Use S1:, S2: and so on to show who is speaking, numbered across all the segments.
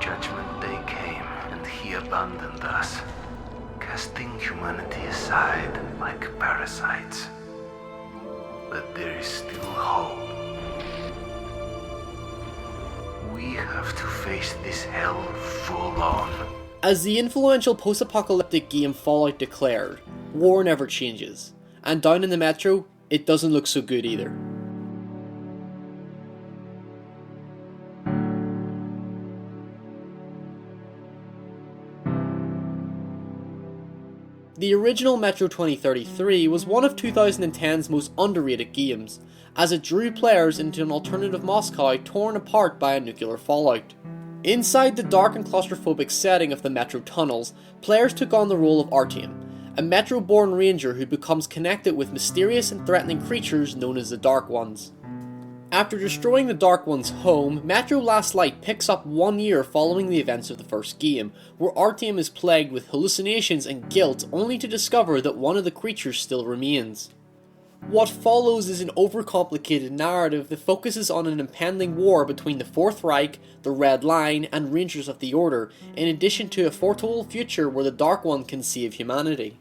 S1: Judgment Day came, and he abandoned us, casting humanity aside like parasites. But there is still hope. We have to face this hell full on.
S2: As the influential post-apocalyptic game Fallout declared, war never changes. And down in the metro, it doesn't look so good either. The original Metro 2033 was one of 2010's most underrated games, as it drew players into an alternative Moscow torn apart by a nuclear fallout. Inside the dark and claustrophobic setting of the Metro tunnels, players took on the role of Artyom, a Metro-born ranger who becomes connected with mysterious and threatening creatures known as the Dark Ones. After destroying the Dark One's home, Metro Last Light picks up 1 year following the events of the first game, where Artyom is plagued with hallucinations and guilt only to discover that one of the creatures still remains. What follows is an overcomplicated narrative that focuses on an impending war between the Fourth Reich, the Red Line, and Rangers of the Order, in addition to a foretold future where the Dark One can save humanity.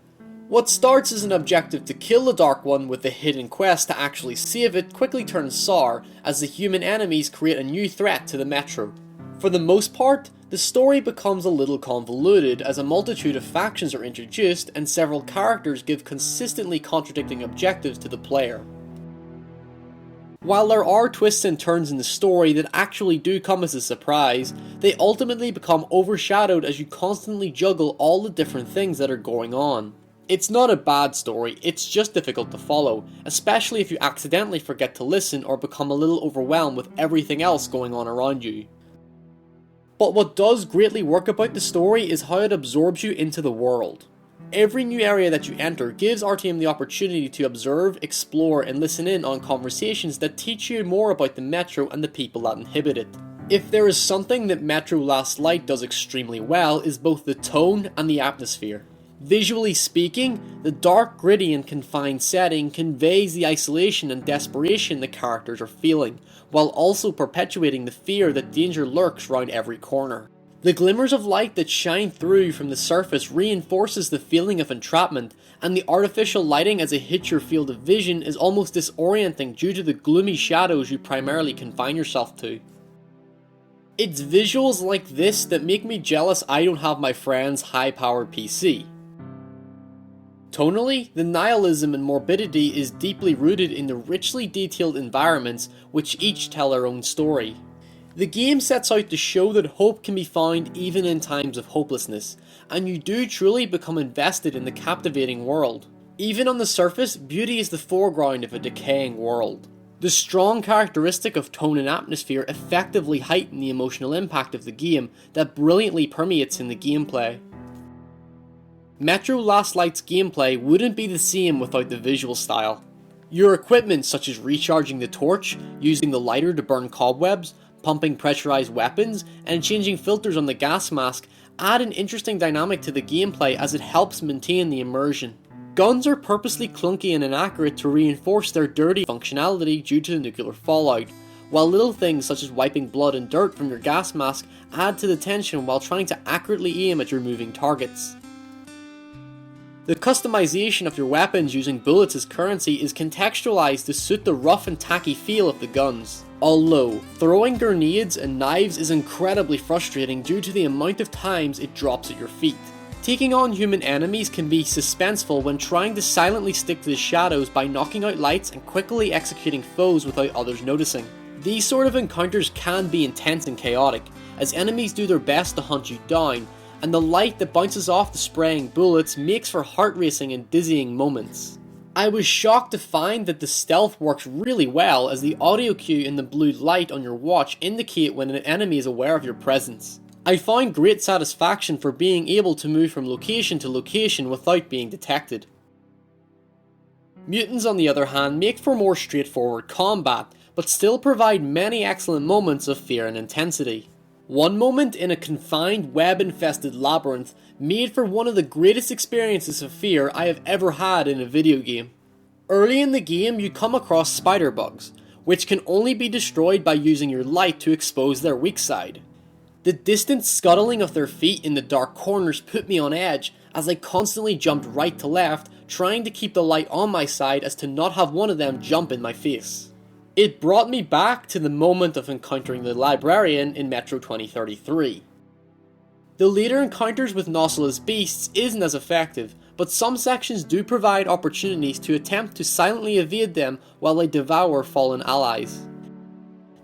S2: What starts as an objective to kill the Dark One with the hidden quest to actually save it quickly turns sour as the human enemies create a new threat to the Metro. For the most part, the story becomes a little convoluted as a multitude of factions are introduced and several characters give consistently contradicting objectives to the player. While there are twists and turns in the story that actually do come as a surprise, they ultimately become overshadowed as you constantly juggle all the different things that are going on. It's not a bad story, it's just difficult to follow, especially if you accidentally forget to listen or become a little overwhelmed with everything else going on around you. But what does greatly work about the story is how it absorbs you into the world. Every new area that you enter gives Artyom the opportunity to observe, explore, and listen in on conversations that teach you more about the Metro and the people that inhabit it. If there is something that Metro Last Light does extremely well is both the tone and the atmosphere. Visually speaking, the dark, gritty and confined setting conveys the isolation and desperation the characters are feeling, while also perpetuating the fear that danger lurks round every corner. The glimmers of light that shine through from the surface reinforces the feeling of entrapment, and the artificial lighting as it hits your field of vision is almost disorienting due to the gloomy shadows you primarily confine yourself to. It's visuals like this that make me jealous I don't have my friend's high-powered PC. Tonally, the nihilism and morbidity is deeply rooted in the richly detailed environments which each tell their own story. The game sets out to show that hope can be found even in times of hopelessness, and you do truly become invested in the captivating world. Even on the surface, beauty is the foreground of a decaying world. The strong characteristic of tone and atmosphere effectively heighten the emotional impact of the game that brilliantly permeates in the gameplay. Metro Last Light's gameplay wouldn't be the same without the visual style. Your equipment such as recharging the torch, using the lighter to burn cobwebs, pumping pressurized weapons, and changing filters on the gas mask add an interesting dynamic to the gameplay as it helps maintain the immersion. Guns are purposely clunky and inaccurate to reinforce their dirty functionality due to the nuclear fallout, while little things such as wiping blood and dirt from your gas mask add to the tension while trying to accurately aim at your moving targets. The customization of your weapons using bullets as currency is contextualized to suit the rough and tacky feel of the guns. Although, throwing grenades and knives is incredibly frustrating due to the amount of times it drops at your feet. Taking on human enemies can be suspenseful when trying to silently stick to the shadows by knocking out lights and quickly executing foes without others noticing. These sort of encounters can be intense and chaotic, as enemies do their best to hunt you down, and the light that bounces off the spraying bullets makes for heart-racing and dizzying moments. I was shocked to find that the stealth works really well, as the audio cue and the blue light on your watch indicate when an enemy is aware of your presence. I found great satisfaction for being able to move from location to location without being detected. Mutants on the other hand make for more straightforward combat, but still provide many excellent moments of fear and intensity. One moment in a confined, web-infested labyrinth made for one of the greatest experiences of fear I have ever had in a video game. Early in the game you come across spider bugs, which can only be destroyed by using your light to expose their weak side. The distant scuttling of their feet in the dark corners put me on edge, as I constantly jumped right to left, trying to keep the light on my side as to not have one of them jump in my face. It brought me back to the moment of encountering the librarian in Metro 2033. The later encounters with nosseless beasts isn't as effective, but some sections do provide opportunities to attempt to silently evade them while they devour fallen allies.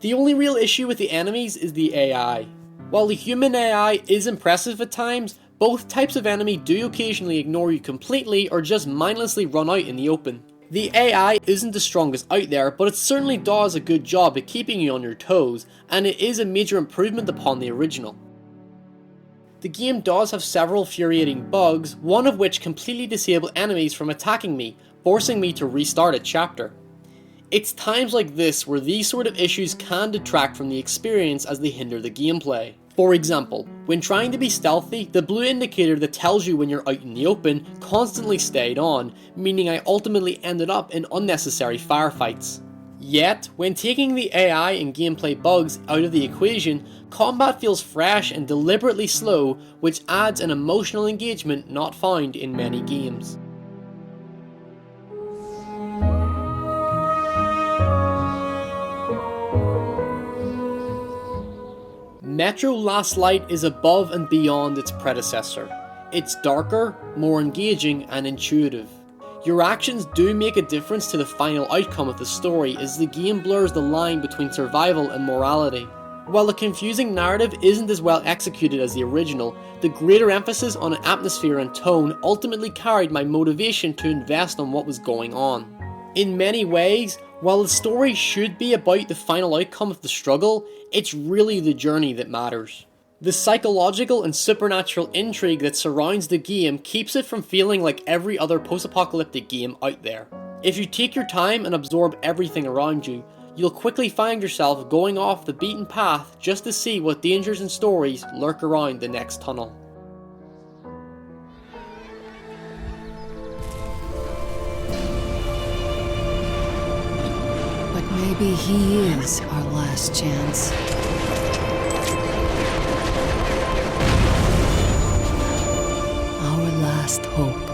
S2: The only real issue with the enemies is the AI. While the human AI is impressive at times, both types of enemy do occasionally ignore you completely or just mindlessly run out in the open. The AI isn't the strongest out there, but it certainly does a good job at keeping you on your toes, and it is a major improvement upon the original. The game does have several infuriating bugs, one of which completely disabled enemies from attacking me, forcing me to restart a chapter. It's times like this where these sort of issues can detract from the experience as they hinder the gameplay. For example, when trying to be stealthy, the blue indicator that tells you when you're out in the open constantly stayed on, meaning I ultimately ended up in unnecessary firefights. Yet, when taking the AI and gameplay bugs out of the equation, combat feels fresh and deliberately slow, which adds an emotional engagement not found in many games. Metro Last Light is above and beyond its predecessor. It's darker, more engaging, and intuitive. Your actions do make a difference to the final outcome of the story as the game blurs the line between survival and morality. While the confusing narrative isn't as well executed as the original, the greater emphasis on atmosphere and tone ultimately carried my motivation to invest on what was going on. In many ways, while the story should be about the final outcome of the struggle, it's really the journey that matters. The psychological and supernatural intrigue that surrounds the game keeps it from feeling like every other post-apocalyptic game out there. If you take your time and absorb everything around you, you'll quickly find yourself going off the beaten path just to see what dangers and stories lurk around the next tunnel.
S3: Maybe he is our last chance. Our last hope.